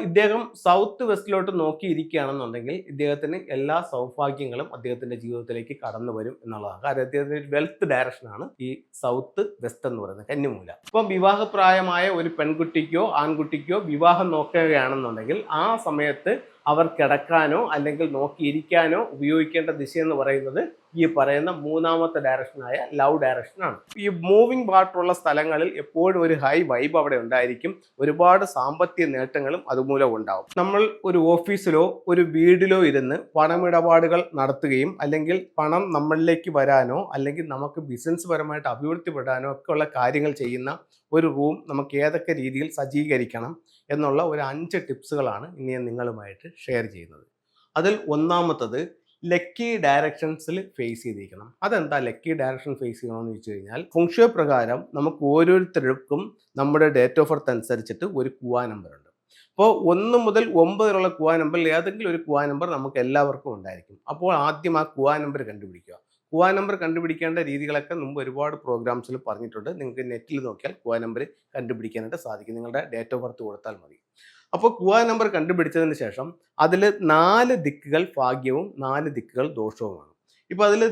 ഇദ്ദേഹം സൗത്ത് വെസ്റ്റിലോട്ട് നോക്കിയിരിക്കുകയാണെന്നുണ്ടെങ്കിൽ ഇദ്ദേഹത്തിന് എല്ലാ സൗഭാഗ്യങ്ങളും അദ്ദേഹത്തിന്റെ ജീവിതത്തിലേക്ക് കടന്നു വരും എന്നുള്ളതാണ്. കാരണം അദ്ദേഹത്തിന്റെ ഒരു വെൽത്ത് ഡയറക്ഷനാണ് ഈ സൗത്ത് വെസ്റ്റ് എന്ന് പറയുന്നത്, കന്നിമൂല. ഇപ്പം വിവാഹപ്രായമായ ഒരു പെൺകുട്ടിക്കോ ആൺകുട്ടിക്കോ വിവാഹം നോക്കുകയാണെന്നുണ്ടെങ്കിൽ ആ സമയത്ത് അവർ കിടക്കാനോ അല്ലെങ്കിൽ നോക്കിയിരിക്കാനോ ഉപയോഗിക്കേണ്ട ദിശയെന്ന് പറയുന്നത് ഈ പറയുന്ന മൂന്നാമത്തെ ഡയറക്ഷനായ ലവ് ഡയറക്ഷനാണ്. ഈ മൂവിങ് പാർട്ടുള്ള സ്ഥലങ്ങളിൽ എപ്പോഴും ഒരു ഹൈ വൈബ് അവിടെ ഉണ്ടായിരിക്കും. ഒരുപാട് സാമ്പത്തിക നേട്ടങ്ങളും അതുമൂലം ഉണ്ടാവും. നമ്മൾ ഒരു ഓഫീസിലോ ഒരു വീടിലോ ഇരുന്ന് പണമിടപാടുകൾ നടത്തുകയും അല്ലെങ്കിൽ പണം നമ്മളിലേക്ക് വരാനോ അല്ലെങ്കിൽ നമുക്ക് ബിസിനസ് പരമായിട്ട് അഭിവൃദ്ധിപ്പെടാനോ ഒക്കെ ഉള്ള കാര്യങ്ങൾ ചെയ്യുന്ന ഒരു റൂം നമുക്ക് ഏതൊക്കെ രീതിയിൽ സജ്ജീകരിക്കണം എന്നുള്ള ഒരു 5 ടിപ്സുകളാണ് ഇനി ഞാൻ നിങ്ങളുമായിട്ട് ഷെയർ ചെയ്യുന്നത്. അതിൽ ഒന്നാമത്തത് ലക്കി ഡയറക്ഷൻസിൽ ഫേസ് ചെയ്തിരിക്കണം. അതെന്താ ലക്കി ഡയറക്ഷൻ ഫേസ് ചെയ്യണമെന്ന് വെച്ച് കഴിഞ്ഞാൽ ഫുങ്ഷോ പ്രകാരം നമുക്ക് ഓരോരുത്തർക്കും നമ്മുടെ ഡേറ്റ് ഓഫ് ബർത്ത് അനുസരിച്ചിട്ട് ഒരു കുവാ നമ്പർ ഉണ്ട്. അപ്പോൾ 1 മുതൽ 9 വരെയുള്ള കുവാ നമ്പറിൽ ഏതെങ്കിലും ഒരു കുവാ നമ്പർ നമുക്ക് എല്ലാവർക്കും ഉണ്ടായിരിക്കും. അപ്പോൾ ആദ്യം ആ കുവാ നമ്പർ കണ്ടുപിടിക്കുക. കുവാ നമ്പർ കണ്ടുപിടിക്കേണ്ട രീതികളൊക്കെ മുമ്പ് ഒരുപാട് പ്രോഗ്രാംസിൽ പറഞ്ഞിട്ടുണ്ട്. നിങ്ങൾക്ക് നെറ്റിൽ നോക്കിയാൽ കുവാ നമ്പർ കണ്ടുപിടിക്കാനായിട്ട് സാധിക്കും. നിങ്ങളുടെ ഡേറ്റ് ഓഫ് ബർത്ത് കൊടുത്താൽ മതി. അപ്പോൾ കുവാ നമ്പർ കണ്ടുപിടിച്ചതിന് ശേഷം അതിൽ 4 ദിക്കുകൾ ഭാഗ്യവും 4 ദിക്കുകൾ ദോഷവുമാണ്. ഇപ്പോൾ അതിൽ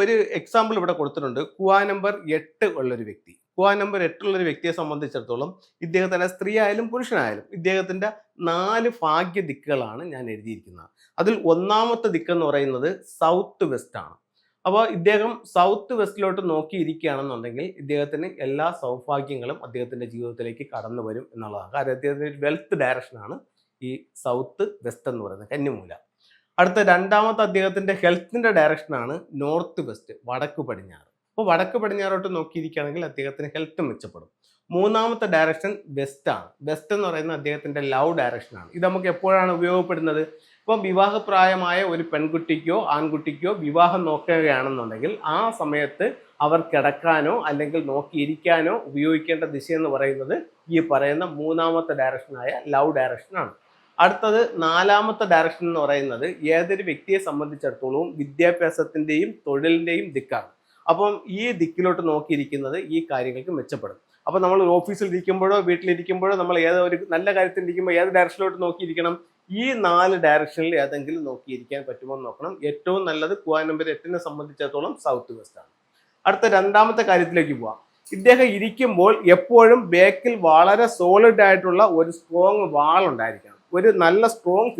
ഒരു എക്സാമ്പിൾ ഇവിടെ കൊടുത്തിട്ടുണ്ട്. കുവാ നമ്പർ 8 ഉള്ളൊരു വ്യക്തി. കുവാ നമ്പർ 8 ഉള്ളൊരു വ്യക്തിയെ സംബന്ധിച്ചിടത്തോളം ഇദ്ദേഹത്തിൻ്റെ സ്ത്രീ ആയാലും പുരുഷനായാലും ഇദ്ദേഹത്തിൻ്റെ 4 ഭാഗ്യ ദിക്കുകളാണ് ഞാൻ എഴുതിയിരിക്കുന്നത്. അതിൽ ഒന്നാമത്തെ ദിക്കെന്ന് പറയുന്നത് സൗത്ത് വെസ്റ്റ് ആണ്. അപ്പോൾ ഇദ്ദേഹം സൗത്ത് വെസ്റ്റിലോട്ട് നോക്കിയിരിക്കുകയാണെന്നുണ്ടെങ്കിൽ ഇദ്ദേഹത്തിന് എല്ലാ സൗഭാഗ്യങ്ങളും അദ്ദേഹത്തിന്റെ ജീവിതത്തിലേക്ക് കടന്നു വരും എന്നുള്ളതാണ്. കാരണം അദ്ദേഹത്തിന്റെ ഒരു വെൽത്ത് ഡയറക്ഷനാണ് ഈ സൗത്ത് വെസ്റ്റ് എന്ന് പറയുന്നത്, കന്നിമൂല. അടുത്ത രണ്ടാമത്തെ അദ്ദേഹത്തിന്റെ ഹെൽത്തിന്റെ ഡയറക്ഷനാണ് നോർത്ത് വെസ്റ്റ്, വടക്ക് പടിഞ്ഞാറ്. അപ്പോൾ വടക്ക് പടിഞ്ഞാറോട്ട് നോക്കിയിരിക്കുകയാണെങ്കിൽ അദ്ദേഹത്തിന് ഹെൽത്ത് മെച്ചപ്പെടും. മൂന്നാമത്തെ ഡയറക്ഷൻ വെസ്റ്റ് ആണ്. വെസ്റ്റ് എന്ന് പറയുന്നത് അദ്ദേഹത്തിന്റെ ലവ് ഡയറക്ഷനാണ്. ഇത് നമുക്ക് എപ്പോഴാണ് ഉപയോഗപ്പെടുന്നത്? ഇപ്പം വിവാഹപ്രായമായ ഒരു പെൺകുട്ടിക്കോ ആൺകുട്ടിക്കോ വിവാഹം നോക്കുകയാണെന്നുണ്ടെങ്കിൽ ആ സമയത്ത് അവർ കിടക്കാനോ അല്ലെങ്കിൽ നോക്കിയിരിക്കാനോ ഉപയോഗിക്കേണ്ട ദിശയെന്ന് പറയുന്നത് ഈ പറയുന്ന മൂന്നാമത്തെ ഡയറക്ഷനായ ലവ് ഡയറക്ഷനാണ്. അടുത്തത് നാലാമത്തെ ഡയറക്ഷൻ എന്ന് പറയുന്നത് ഏതൊരു വ്യക്തിയെ സംബന്ധിച്ചിടത്തോളം വിദ്യാഭ്യാസത്തിൻ്റെയും തൊഴിലിൻ്റെയും ദിക്കാണ്. അപ്പം ഈ ദിക്കിലോട്ട് നോക്കിയിരിക്കുന്നത് ഈ കാര്യങ്ങൾക്ക് മെച്ചപ്പെടും. അപ്പോൾ നമ്മൾ ഓഫീസിൽ ഇരിക്കുമ്പോഴോ വീട്ടിലിരിക്കുമ്പോഴോ നമ്മൾ ഒരു നല്ല കാര്യത്തിൽ ഇരിക്കുമ്പോൾ ഏത് ഡയറക്ഷനിലോട്ട് നോക്കിയിരിക്കണം? ഈ 4 ഡയറക്ഷനിൽ ഏതെങ്കിലും നോക്കിയിരിക്കാൻ പറ്റുമോ എന്ന് നോക്കണം. ഏറ്റവും നല്ലത് കുവാ നമ്പർ 8നെ സംബന്ധിച്ചിടത്തോളം സൗത്ത് വെസ്റ്റ് ആണ്. അടുത്ത രണ്ടാമത്തെ കാര്യത്തിലേക്ക് പോവാം. ഇദ്ദേഹം ഇരിക്കുമ്പോൾ എപ്പോഴും ബാക്കിൽ വളരെ സോളിഡ് ആയിട്ടുള്ള ഒരു സ്ട്രോങ് വാൾ ഉണ്ടായിരിക്കണം. ഒരു നല്ല സ്ട്രോങ്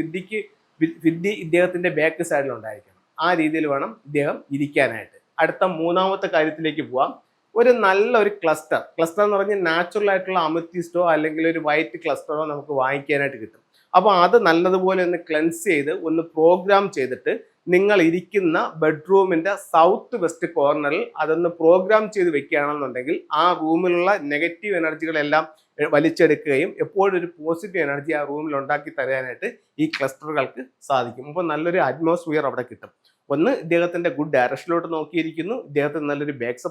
ഫിദ്ദി ഇദ്ദേഹത്തിന്റെ ബാക്ക് സൈഡിൽ ഉണ്ടായിരിക്കണം. ആ രീതിയിൽ വേണം ഇദ്ദേഹം ഇരിക്കാനായിട്ട്. അടുത്ത മൂന്നാമത്തെ കാര്യത്തിലേക്ക് പോവാം. ഒരു നല്ലൊരു ക്ലസ്റ്റർ എന്ന് പറഞ്ഞാൽ നാച്ചുറൽ ആയിട്ടുള്ള അമത്തിസ്റ്റോ അല്ലെങ്കിൽ ഒരു വൈറ്റ് ക്ലസ്റ്ററോ നമുക്ക് വാങ്ങിക്കാനായിട്ട് കിട്ടും. അപ്പോൾ അത് നല്ലതുപോലെ ഒന്ന് ക്ലെൻസ് ചെയ്ത് ഒന്ന് പ്രോഗ്രാം ചെയ്തിട്ട് നിങ്ങൾ ഇരിക്കുന്ന ബെഡ്റൂമിൻ്റെ സൗത്ത് വെസ്റ്റ് കോർണറിൽ അതൊന്ന് പ്രോഗ്രാം ചെയ്ത് വെക്കുകയാണെന്നുണ്ടെങ്കിൽ ആ റൂമിലുള്ള നെഗറ്റീവ് എനർജികളെല്ലാം വലിച്ചെടുക്കുകയും എപ്പോഴും ഒരു പോസിറ്റീവ് എനർജി ആ റൂമിൽ ഉണ്ടാക്കി തരാനായിട്ട് ഈ ക്ലസ്റ്ററുകൾക്ക് സാധിക്കും. അപ്പോൾ നല്ലൊരു അറ്റ്മോസ്ഫിയർ അവിടെ കിട്ടും. ഒന്ന്, ഇദ്ദേഹത്തിന്റെ ഗുഡ് ഡയറക്ഷനിലോട്ട് നോക്കിയിരിക്കുന്നു, ഇദ്ദേഹത്തിന് നല്ലൊരു ബാക്ക്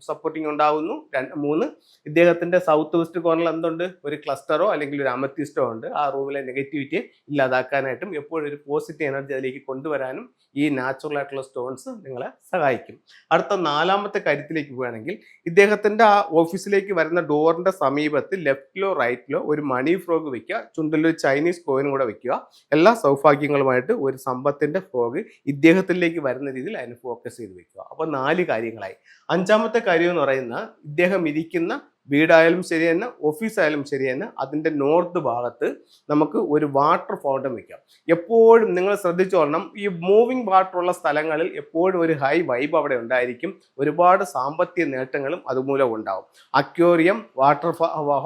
സപ്പോർട്ടിങ് ഉണ്ടാകുന്നു. 3, ഇദ്ദേഹത്തിന്റെ സൗത്ത് വെസ്റ്റ് കോർണറിൽ എന്തുണ്ട്? ഒരു ക്ലസ്റ്ററോ അല്ലെങ്കിൽ ഒരു അമത്തിസ്റ്റോ ഉണ്ട്. ആ റൂമിലെ നെഗറ്റിവിറ്റിയെ ഇല്ലാതാക്കാനായിട്ടും എപ്പോഴും ഒരു പോസിറ്റീവ് എനർജി അതിലേക്ക് കൊണ്ടുവരാനും ഈ നാച്ചുറൽ ആയിട്ടുള്ള സ്റ്റോൺസ് നിങ്ങളെ സഹായിക്കും. അടുത്ത 4ാമത്തെ കാര്യത്തിലേക്ക് പോവുകയാണെങ്കിൽ ഇദ്ദേഹത്തിന്റെ ആ ഓഫീസിലേക്ക് വരുന്ന ഡോറിന്റെ സമീപത്ത് ലെഫ്റ്റിലോ റൈറ്റിലോ ഒരു മണി ഫ്രോഗ് വെക്കുക, ചുണ്ടിലൊരു ചൈനീസ് കോയിനും കൂടെ വെക്കുക. എല്ലാ സൗഭാഗ്യങ്ങളുമായിട്ട് ഒരു സമ്പത്തിന്റെ ഫ്രോഗ് ഇദ്ദേഹത്തിലേക്ക് വരുന്ന രീതിയിൽ അതിന് ഫോക്കസ് ചെയ്ത് വെക്കുക. അപ്പോൾ 4 കാര്യങ്ങളായി. 5ാമത്തെ കാര്യം എന്ന് പറയുന്ന ഇദ്ദേഹം ഇരിക്കുന്ന വീടായാലും ശരി തന്നെ ഓഫീസായാലും ശരി തന്നെ അതിൻ്റെ നോർത്ത് ഭാഗത്ത് നമുക്ക് ഒരു വാട്ടർ ഫൗണ്ടൻ വെക്കാം. എപ്പോഴും നിങ്ങൾ ശ്രദ്ധിച്ചോളണം, ഈ മൂവിങ് വാട്ടറുള്ള സ്ഥലങ്ങളിൽ എപ്പോഴും ഒരു ഹൈ വൈബ് അവിടെ ഉണ്ടായിരിക്കും. ഒരുപാട് സാമ്പത്തിക നേട്ടങ്ങളും അതുമൂലം ഉണ്ടാവും. അക്വേറിയം, വാട്ടർ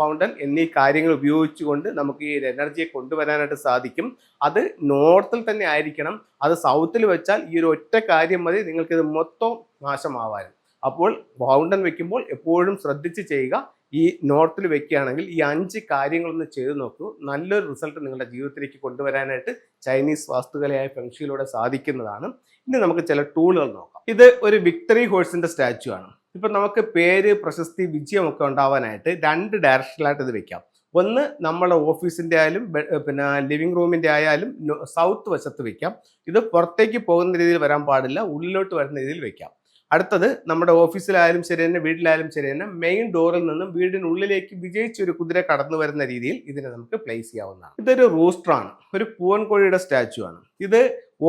ഫൗണ്ടൻ എന്നീ കാര്യങ്ങൾ ഉപയോഗിച്ചുകൊണ്ട് നമുക്ക് ഈ എനർജിയെ കൊണ്ടുവരാനായിട്ട് സാധിക്കും. അത് നോർത്തിൽ തന്നെ ആയിരിക്കണം. അത് സൗത്തിൽ വെച്ചാൽ ഈ ഒരു ഒറ്റ കാര്യം മതി നിങ്ങൾക്കിത് മൊത്തം നാശമാവാനും. അപ്പോൾ ഫൗണ്ടൻ വെക്കുമ്പോൾ എപ്പോഴും ശ്രദ്ധിച്ച് ചെയ്യുക. ഈ നോർത്തിൽ വെക്കുകയാണെങ്കിൽ ഈ 5 കാര്യങ്ങളൊന്ന് ചെയ്ത് നോക്കൂ. നല്ലൊരു റിസൾട്ട് നിങ്ങളുടെ ജീവിതത്തിലേക്ക് കൊണ്ടുവരാനായിട്ട് ചൈനീസ് വാസ്തുകലയായ ഫെങ്ഷിയിലൂടെ സാധിക്കുന്നതാണ്. ഇനി നമുക്ക് ചില ടൂളുകൾ നോക്കാം. ഇത് ഒരു വിക്ടറി ഹോഴ്സിന്റെ സ്റ്റാച്ചു ആണ്. ഇപ്പം നമുക്ക് പേര്, പ്രശസ്തി, വിജയമൊക്കെ ഉണ്ടാവാനായിട്ട് 2 ഡയറക്ഷനിലായിട്ട് ഇത് വെക്കാം. ഒന്ന്, നമ്മുടെ ഓഫീസിൻ്റെ ആയാലും പിന്നെ ലിവിങ് റൂമിൻ്റെ ആയാലും സൗത്ത് വശത്ത് വെക്കാം. ഇത് പുറത്തേക്ക് പോകുന്ന രീതിയിൽ വരാൻ പാടില്ല, ഉള്ളിലോട്ട് വരുന്ന രീതിയിൽ വെക്കാം. അടുത്തത് നമ്മുടെ ഓഫീസിലായാലും ശരി തന്നെ വീട്ടിലായാലും ശരി തന്നെ മെയിൻ ഡോറിൽ നിന്നും വീടിനുള്ളിലേക്ക് വിജയിച്ചൊരു കുതിര കടന്നു വരുന്ന രീതിയിൽ ഇതിനെ നമുക്ക് പ്ലേസ് ചെയ്യാവുന്നതാണ്. ഇതൊരു റൂസ്റ്ററാണ്, ഒരു പൂവൻ കോഴിയുടെ സ്റ്റാച്ചു ആണ്. ഇത്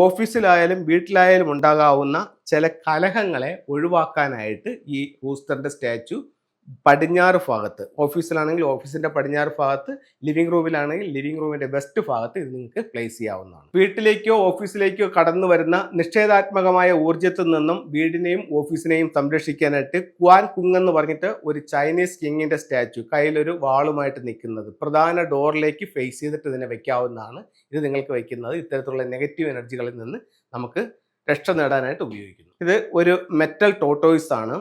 ഓഫീസിലായാലും വീട്ടിലായാലും ഉണ്ടാകാവുന്ന ചില കലഹങ്ങളെ ഒഴിവാക്കാനായിട്ട് ഈ റൂസ്റ്ററിന്റെ സ്റ്റാച്ചു പടിഞ്ഞാറ് ഭാഗത്ത്, ഓഫീസിലാണെങ്കിൽ ഓഫീസിന്റെ പടിഞ്ഞാറ് ഭാഗത്ത്, ലിവിംഗ് റൂമിലാണെങ്കിൽ ലിവിംഗ് റൂമിന്റെ വെസ്റ്റ് ഭാഗത്ത് ഇത് നിങ്ങൾക്ക് പ്ലേസ് ചെയ്യാവുന്നതാണ്. വീട്ടിലേക്കോ ഓഫീസിലേക്കോ കടന്നു വരുന്ന നിഷേധാത്മകമായ ഊർജ്ജത്തിൽ നിന്നും വീടിനെയും ഓഫീസിനെയും സംരക്ഷിക്കാനായിട്ട് ക്വാൻ കുങ് എന്ന് പറഞ്ഞിട്ട് ഒരു ചൈനീസ് കിങ്ങിന്റെ സ്റ്റാച്ചു കയ്യിലൊരു വാളുമായിട്ട് നിൽക്കുന്നത് പ്രധാന ഡോറിലേക്ക് ഫേസ് ചെയ്തിട്ട് ഇതിനെ വെക്കാവുന്നതാണ്. ഇത് നിങ്ങൾക്ക് വയ്ക്കുന്നത് ഇത്തരത്തിലുള്ള നെഗറ്റീവ് എനർജികളിൽ നിന്ന് നമുക്ക് രക്ഷ നേടാനായിട്ട് ഉപയോഗിക്കുന്നു. ഇത് ഒരു മെറ്റൽ ടോട്ടോയിസ് ആണ്.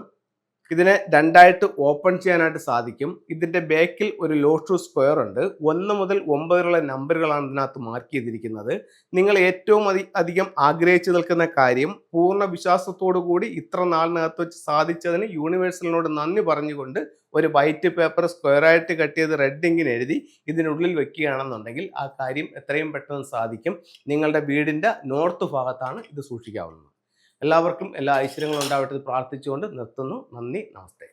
ഇതിനെ രണ്ടായിട്ട് ഓപ്പൺ ചെയ്യാനായിട്ട് സാധിക്കും. ഇതിന്റെ ബാക്കിൽ ഒരു ലോട്ടു സ്ക്വയർ ഉണ്ട്. 1 മുതൽ 9 വരെയുള്ള നമ്പറുകളാണ് ഇതിനകത്ത് മാർക്ക് ചെയ്തിരിക്കുന്നത്. നിങ്ങൾ ഏറ്റവും അധികം ആഗ്രഹിച്ചു നിൽക്കുന്ന കാര്യം പൂർണ്ണ വിശ്വാസത്തോടു കൂടി ഇത്ര നാളിനകത്ത് വെച്ച് സാധിച്ചതിന് യൂണിവേഴ്സലിനോട് നന്ദി പറഞ്ഞുകൊണ്ട് ഒരു വൈറ്റ് പേപ്പർ സ്ക്വയറായിട്ട് കട്ട് ചെയ്ത് റെഡ് ഇങ്കിന് എഴുതി ഇതിനുള്ളിൽ വെക്കുകയാണെന്നുണ്ടെങ്കിൽ ആ കാര്യം എത്രയും പെട്ടെന്ന് സാധിക്കും. നിങ്ങളുടെ വീടിന്റെ നോർത്ത് ഭാഗത്താണ് ഇത് സൂക്ഷിക്കാവുന്നത്. എല്ലാവർക്കും എല്ലാ ഐശ്വര്യങ്ങളും ഉണ്ടാവട്ടെ പ്രാർത്ഥിച്ചുകൊണ്ട് നിർത്തുന്നു. നന്ദി, നമസ്തേ.